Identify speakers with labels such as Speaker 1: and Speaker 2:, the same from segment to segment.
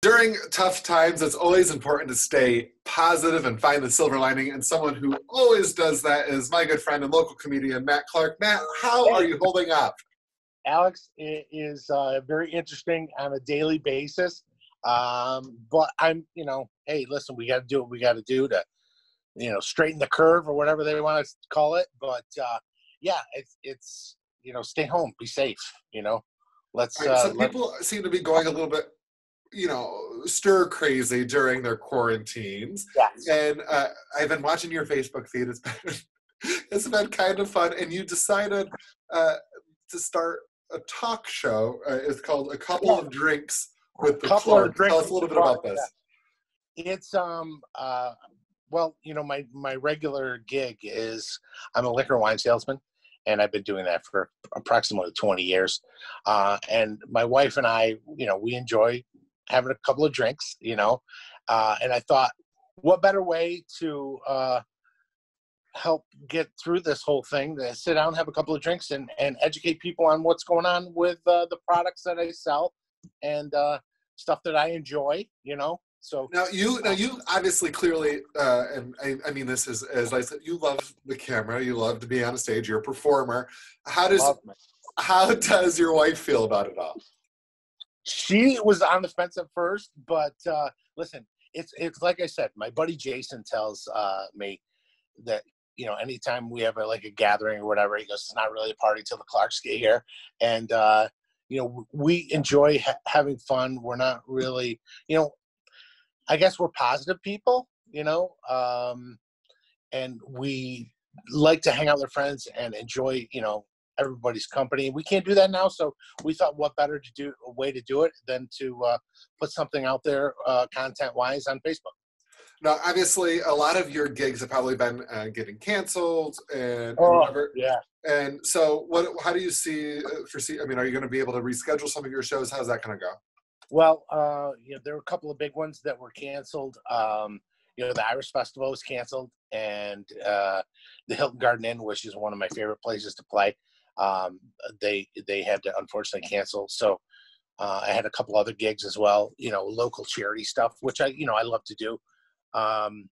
Speaker 1: During tough times, it's always important to stay positive and find the silver lining. And someone who always does that is my good friend and local comedian, Matt Clark. Matt, how are
Speaker 2: Hey,
Speaker 1: you holding up?
Speaker 2: Alex, it is very interesting on a daily basis. But hey, listen, we got to do what we got to do to, straighten the curve or whatever they want to call it. But yeah, it's stay home, be safe. Let's
Speaker 1: All right, so
Speaker 2: let
Speaker 1: people seem to be going a little bit, stir crazy during their quarantines.
Speaker 2: yes,
Speaker 1: And I've been watching your Facebook feed. It's been kind of fun. And you decided uh, to start a talk show. It's called A Couple
Speaker 2: yeah,
Speaker 1: of Drinks with the
Speaker 2: couple of
Speaker 1: Clark. Tell
Speaker 2: drinks
Speaker 1: us a
Speaker 2: with the
Speaker 1: little bit
Speaker 2: Clark.
Speaker 1: about this.
Speaker 2: It's well, my regular gig is I'm a liquor and wine salesman, and I've been doing that for approximately 20 years. And my wife and I, we enjoy having a couple of drinks, and I thought, what better way to help get through this whole thing than sit down, have a couple of drinks, and educate people on what's going on with the products that I sell and stuff that I enjoy, So
Speaker 1: Now you obviously clearly, and I mean this is as I said, you love the camera, you love to be on a stage, you're a performer. How does
Speaker 2: love
Speaker 1: how does your wife feel about it all?
Speaker 2: She was on the fence at first, but listen, it's like I said. My buddy Jason tells me that anytime we have like a gathering or whatever, he goes, "It's not really a party till the Clarks get here," and we enjoy having fun. We're not really, I guess we're positive people, and we like to hang out with friends and enjoy, everybody's company. We can't do that now, so we thought, what better to do a way to do it than to put something out there, content-wise, on Facebook.
Speaker 1: Now, obviously, a lot of your gigs have probably been getting canceled and
Speaker 2: Oh,
Speaker 1: whatever.
Speaker 2: yeah.
Speaker 1: And so, how do you see foresee? I mean, are you going to be able to reschedule some of your shows? How's that going to go?
Speaker 2: Well, there were a couple of big ones that were canceled. The Irish Festival was canceled, and the Hilton Garden Inn, which is one of my favorite places to play, um, they had to unfortunately cancel. So I had a couple other gigs as well, local charity stuff, which I love to do. Um,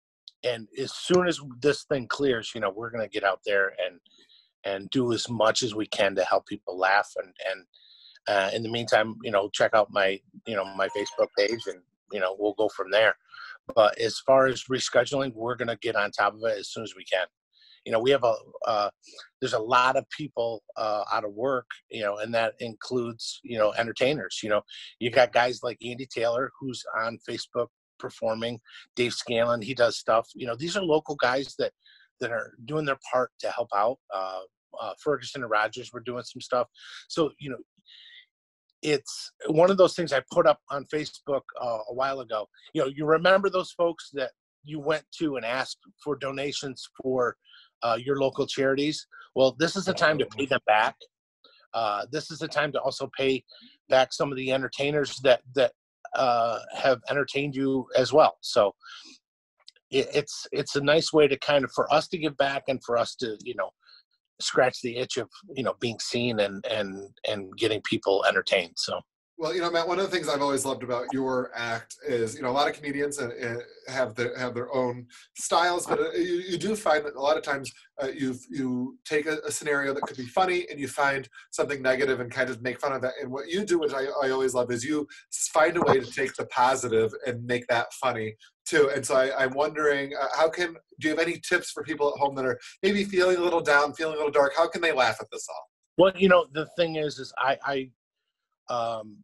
Speaker 2: and as soon as this thing clears, we're going to get out there and do as much as we can to help people laugh. And in the meantime, check out my Facebook page, and we'll go from there. But as far as rescheduling, we're going to get on top of it as soon as we can. We have there's a lot of people out of work, and that includes, entertainers. You got guys like Andy Taylor, who's on Facebook performing, Dave Scanlon, he does stuff. These are local guys that are doing their part to help out. Ferguson and Rogers were doing some stuff. So, it's one of those things I put up on Facebook a while ago. You remember those folks that you went to and asked for donations for your local charities? Well, this is the time to pay them back. This is the time to also pay back some of the entertainers that have entertained you as well. So it's a nice way to kind of, for us to give back and for us to scratch the itch of being seen and getting people entertained. So
Speaker 1: Well, Matt, one of the things I've always loved about your act is, a lot of comedians have their own styles, but you do find that a lot of times you take a scenario that could be funny and you find something negative and kind of make fun of that. And what you do, which I always love, is you find a way to take the positive and make that funny too. And so I'm wondering, do you have any tips for people at home that are maybe feeling a little down, feeling a little dark? How can they laugh at this all?
Speaker 2: well, the thing is I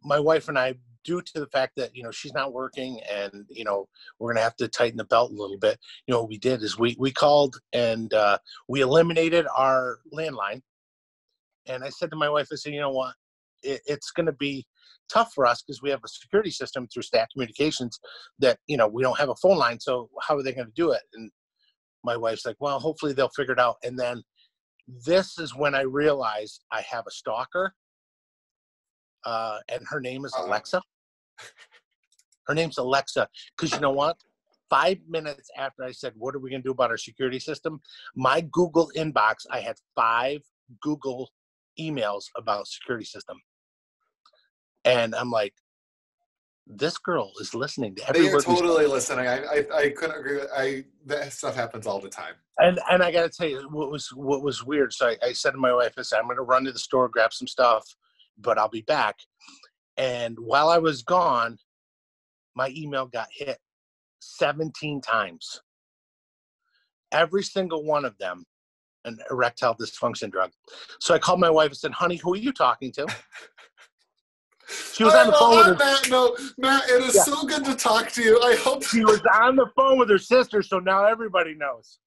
Speaker 2: my wife and I, due to the fact that she's not working, and we're gonna have to tighten the belt a little bit. What we did is we called, and we eliminated our landline. And I said to my wife, I said, you know what, it's gonna be tough for us because we have a security system through Stack Communications that we don't have a phone line. So how are they gonna do it? And my wife's like, well, hopefully they'll figure it out. And then this is when I realized I have a stalker, and her name is Alexa. Her name's Alexa, because you know what? 5 minutes after I said, what are we going to do about our security system? My Google inbox, I had 5 Google emails about security system. And I'm like, this girl is listening to
Speaker 1: They
Speaker 2: every
Speaker 1: are
Speaker 2: word we say.
Speaker 1: totally listening. I couldn't agree with. That stuff happens all the time.
Speaker 2: And I got to tell you what was weird. So I said to my wife, I said, I'm going to run to the store, grab some stuff, but I'll be back. And while I was gone, my email got hit 17 times. Every single one of them, an erectile dysfunction drug. So I called my wife and said, honey, who are you talking to? She was on the phone with her.
Speaker 1: Matt, it is so good to talk to you. I hope
Speaker 2: she was on the phone with her sister, so now everybody knows.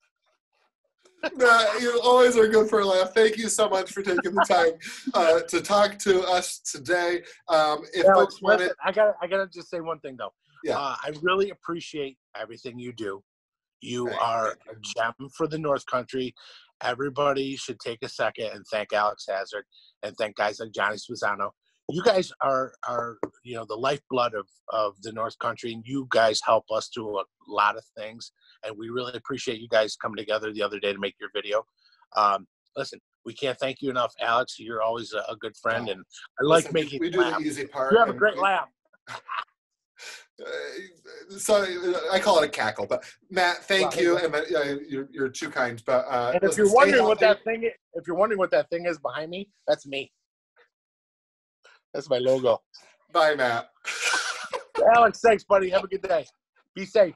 Speaker 1: Matt, you always are good for a laugh. Thank you so much for taking the time to talk to us today. If folks want it,
Speaker 2: I gotta just say one thing though.
Speaker 1: Yeah.
Speaker 2: I really appreciate everything you do. You are a gem for the North Country. Everybody should take a second and thank Alex Hazard and thank guys like Johnny Sposano. You guys are the lifeblood of the North Country, and you guys help us through a lot of things. And we really appreciate you guys coming together the other day to make your video. Listen, we can't thank you enough, Alex. You're always a good friend, and I like making you laugh.
Speaker 1: We do the easy part.
Speaker 2: You have a great laugh.
Speaker 1: So I call it a cackle, but Matt, thank you, and you're too kind. But
Speaker 2: and if you're wondering what that thing is behind me, that's me. That's my logo.
Speaker 1: Bye, Matt.
Speaker 2: Alex, thanks, buddy. Have a good day. Be safe.